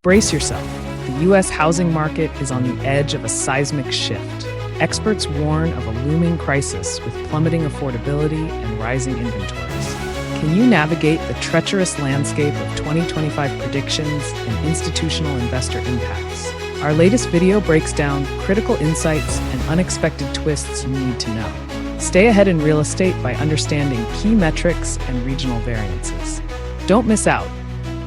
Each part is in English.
Brace yourself. The U.S. housing market is on the edge of a seismic shift. Experts warn of a looming crisis with plummeting affordability and rising inventories. Can you navigate the treacherous landscape of 2025 predictions and institutional investor impacts? Our latest video breaks down critical insights and unexpected twists you need to know. Stay ahead in real estate by understanding key metrics and regional variances. Don't miss out.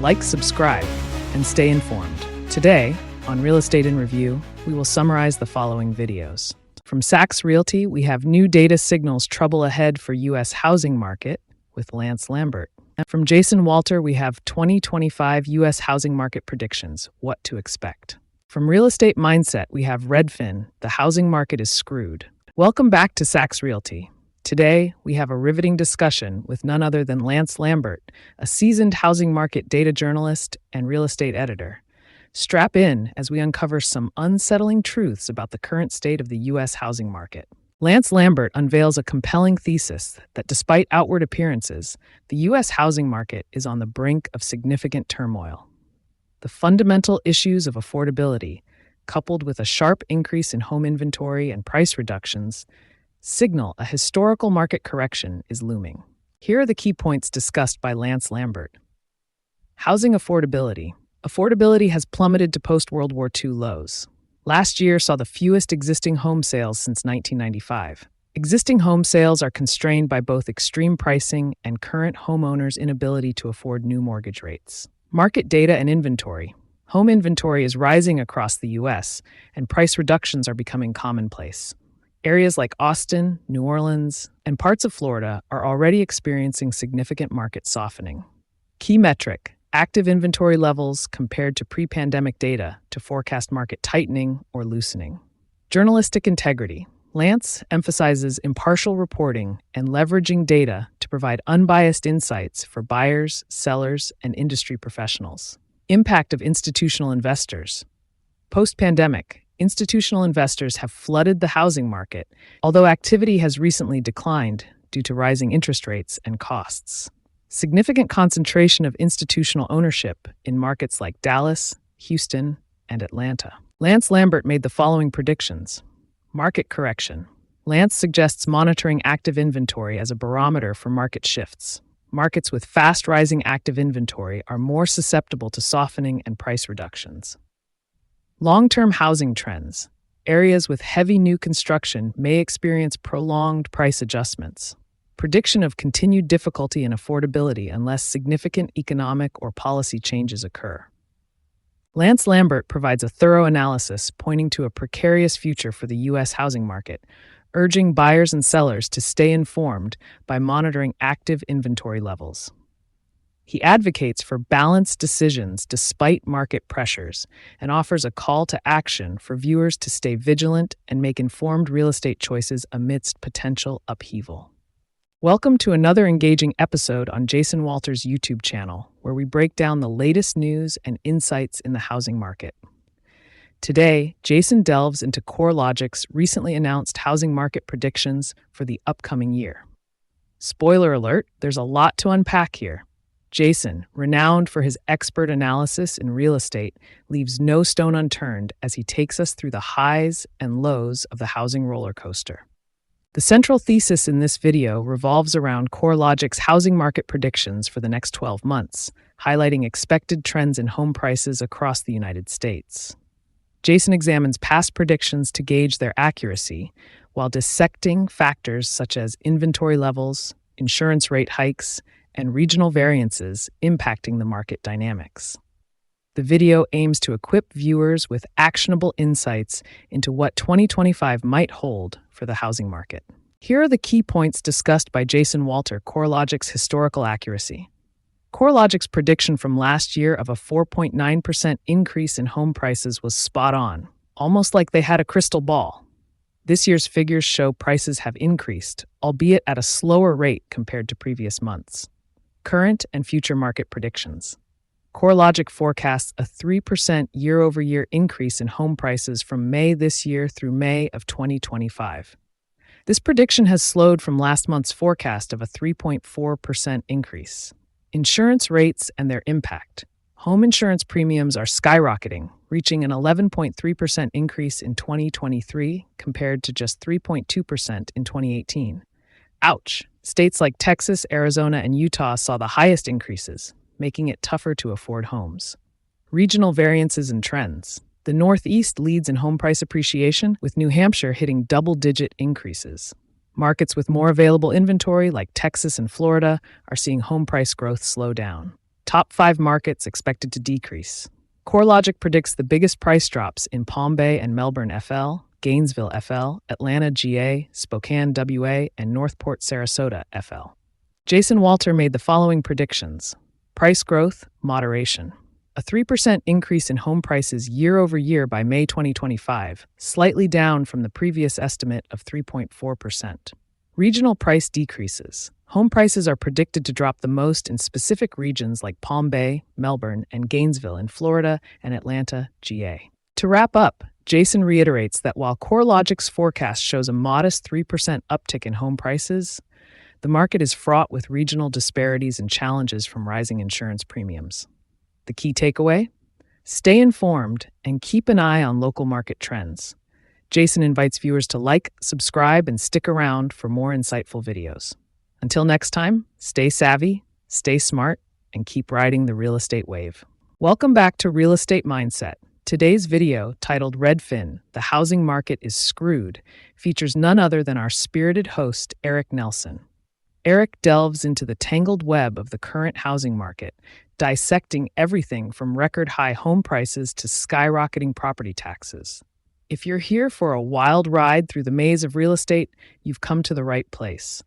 Like, subscribe, and stay informed. Today, on Real Estate in Review, we will summarize the following videos. From Sachs Realty, we have new data signals trouble ahead for U.S. housing market with Lambert. And from Jason Walter, we have 2025 U.S. housing market predictions, what to expect. From Real Estate Mindset, we have Redfin, the housing market is screwed. Welcome back to Sachs Realty. Today, we have a riveting discussion with none other than Lambert, a seasoned housing market data journalist and real estate editor. Strap in as we uncover some unsettling truths about the current state of the U.S. housing market. Lambert unveils a compelling thesis that despite outward appearances, the U.S. housing market is on the brink of significant turmoil. The fundamental issues of affordability, coupled with a sharp increase in home inventory and price reductions, signal a historical market correction is looming. Here are the key points discussed by Lambert. Housing affordability. Affordability has plummeted to post-World War II lows. Last year saw the fewest existing home sales since 1995. Existing home sales are constrained by both extreme pricing and current homeowners' inability to afford new mortgage rates. Market data and inventory. Home inventory is rising across the U.S., and price reductions are becoming commonplace. Areas like Austin, New Orleans, and parts of Florida are already experiencing significant market softening. Key metric: active inventory levels compared to pre-pandemic data to forecast market tightening or loosening. Journalistic integrity. Lance emphasizes impartial reporting and leveraging data to provide unbiased insights for buyers, sellers, and industry professionals. Impact of institutional investors. Post-pandemic, institutional investors have flooded the housing market, although activity has recently declined due to rising interest rates and costs. Significant concentration of institutional ownership in markets like Dallas, Houston, and Atlanta. Lambert made the following predictions. Market correction. Lance suggests monitoring active inventory as a barometer for market shifts. Markets with fast rising active inventory are more susceptible to softening and price reductions. Long-term housing trends. Areas with heavy new construction may experience prolonged price adjustments. Prediction of continued difficulty and affordability unless significant economic or policy changes occur. Lambert provides a thorough analysis pointing to a precarious future for the U.S. housing market, urging buyers and sellers to stay informed by monitoring active inventory levels. He advocates for balanced decisions despite market pressures and offers a call to action for viewers to stay vigilant and make informed real estate choices amidst potential upheaval. Welcome to another engaging episode on Jason Walter's YouTube channel, where we break down the latest news and insights in the housing market. Today, Jason delves into CoreLogic's recently announced housing market predictions for the upcoming year. Spoiler alert, there's a lot to unpack here. Jason, renowned for his expert analysis in real estate, leaves no stone unturned as he takes us through the highs and lows of the housing roller coaster. The central thesis in this video revolves around CoreLogic's housing market predictions for the next 12 months, highlighting expected trends in home prices across the United States. Jason examines past predictions to gauge their accuracy, while dissecting factors such as inventory levels, insurance rate hikes, and regional variances impacting the market dynamics. The video aims to equip viewers with actionable insights into what 2025 might hold for the housing market. Here are the key points discussed by Jason Walter, CoreLogic's historical accuracy. CoreLogic's prediction from last year of a 4.9% increase in home prices was spot on, almost like they had a crystal ball. This year's figures show prices have increased, albeit at a slower rate compared to previous months. Current and future market predictions. CoreLogic forecasts a 3% year-over-year increase in home prices from May this year through May of 2025. This prediction has slowed from last month's forecast of a 3.4% increase. Insurance rates and their impact. Home insurance premiums are skyrocketing, reaching an 11.3% increase in 2023 compared to just 3.2% in 2018. Ouch! States like Texas, Arizona, and Utah saw the highest increases, making it tougher to afford homes. Regional variances and trends. The Northeast leads in home price appreciation, with New Hampshire hitting double-digit increases. Markets with more available inventory, like Texas and Florida, are seeing home price growth slow down. Top 5 markets expected to decrease. CoreLogic predicts the biggest price drops in Palm Bay and Melbourne FL, Gainesville FL, Atlanta GA, Spokane WA, and Northport Sarasota FL. Jason Walter made the following predictions. Price growth, moderation. A 3% increase in home prices year over year by May 2025, slightly down from the previous estimate of 3.4%. Regional price decreases. Home prices are predicted to drop the most in specific regions like Palm Bay, Melbourne, and Gainesville in Florida and Atlanta GA. To wrap up, Jason reiterates that while CoreLogic's forecast shows a modest 3% uptick in home prices, the market is fraught with regional disparities and challenges from rising insurance premiums. The key takeaway? Stay informed and keep an eye on local market trends. Jason invites viewers to like, subscribe, and stick around for more insightful videos. Until next time, stay savvy, stay smart, and keep riding the real estate wave. Welcome back to Real Estate Mindset. Today's video, titled Redfin, The Housing Market is Screwed, features none other than our spirited host, Eric Nelson. Eric delves into the tangled web of the current housing market, dissecting everything from record-high home prices to skyrocketing property taxes. If you're here for a wild ride through the maze of real estate, you've come to the right place.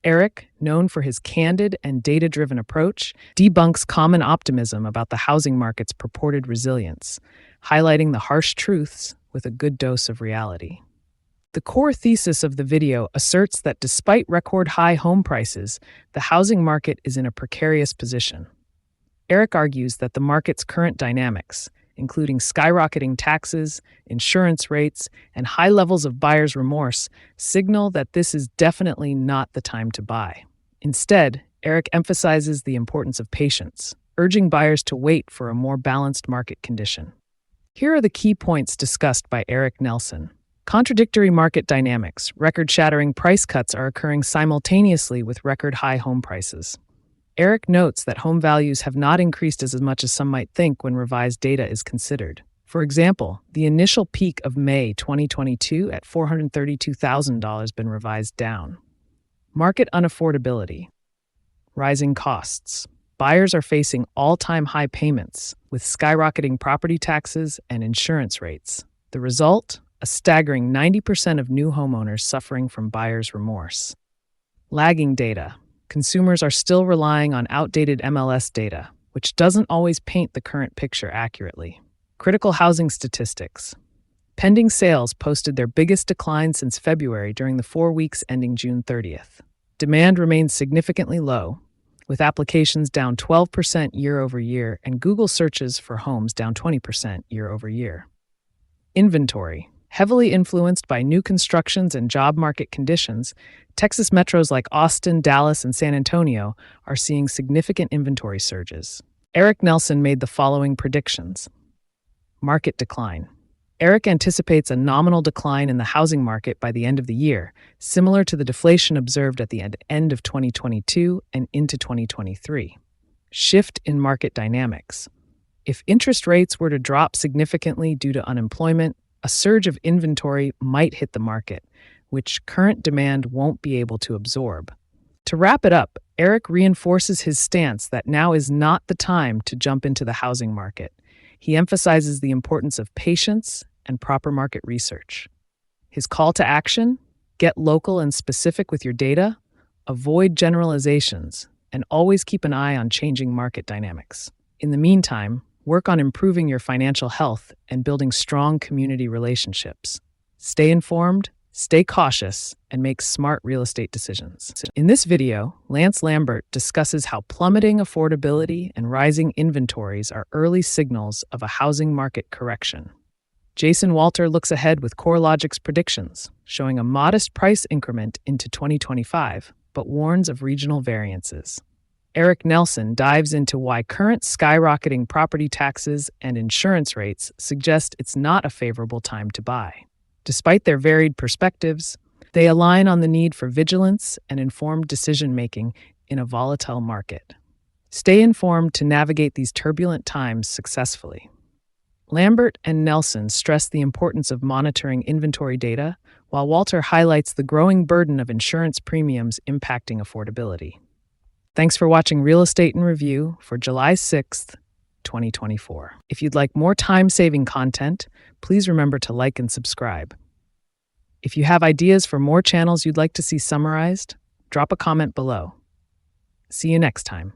Eric, known for his candid and data-driven approach, debunks common optimism about the housing market's purported resilience, highlighting the harsh truths with a good dose of reality. The core thesis of the video asserts that despite record-high home prices, the housing market is in a precarious position. Eric argues that the market's current dynamics, including skyrocketing taxes, insurance rates, and high levels of buyer's remorse, signal that this is definitely not the time to buy. Instead, Eric emphasizes the importance of patience, urging buyers to wait for a more balanced market condition. Here are the key points discussed by Eric Nelson. Contradictory market dynamics. Record-shattering price cuts are occurring simultaneously with record-high home prices. Eric notes that home values have not increased as much as some might think when revised data is considered. For example, the initial peak of May 2022 at $432,000 been revised down. Market unaffordability. Rising costs. Buyers are facing all-time high payments, with skyrocketing property taxes and insurance rates. The result? A staggering 90% of new homeowners suffering from buyer's remorse. Lagging data. Consumers are still relying on outdated MLS data, which doesn't always paint the current picture accurately. Critical housing statistics. Pending sales posted their biggest decline since February during the 4 weeks ending June 30th. Demand remains significantly low, with applications down 12% year over year and Google searches for homes down 20% year over year. Inventory. Heavily influenced by new constructions and job market conditions, Texas metros like Austin, Dallas, and San Antonio are seeing significant inventory surges. Eric Nelson made the following predictions. Market decline. Eric anticipates a nominal decline in the housing market by the end of the year, similar to the deflation observed at the end of 2022 and into 2023. Shift in market dynamics. If interest rates were to drop significantly due to unemployment, a surge of inventory might hit the market, which current demand won't be able to absorb. To wrap it up, Eric reinforces his stance that now is not the time to jump into the housing market. He emphasizes the importance of patience and proper market research. His call to action? Get local and specific with your data, avoid generalizations, and always keep an eye on changing market dynamics. In the meantime, work on improving your financial health and building strong community relationships. Stay informed, stay cautious, and make smart real estate decisions. In this video, Lambert discusses how plummeting affordability and rising inventories are early signals of a housing market correction. Jason Walter looks ahead with CoreLogic's predictions, showing a modest price increment into 2025, but warns of regional variances. Eric Nelson dives into why current skyrocketing property taxes and insurance rates suggest it's not a favorable time to buy. Despite their varied perspectives, they align on the need for vigilance and informed decision-making in a volatile market. Stay informed to navigate these turbulent times successfully. Lambert and Nelson stress the importance of monitoring inventory data, while Walter highlights the growing burden of insurance premiums impacting affordability. Thanks for watching Real Estate in Review for July 6th, 2024. If you'd like more time-saving content, please remember to like and subscribe. If you have ideas for more channels you'd like to see summarized, drop a comment below. See you next time.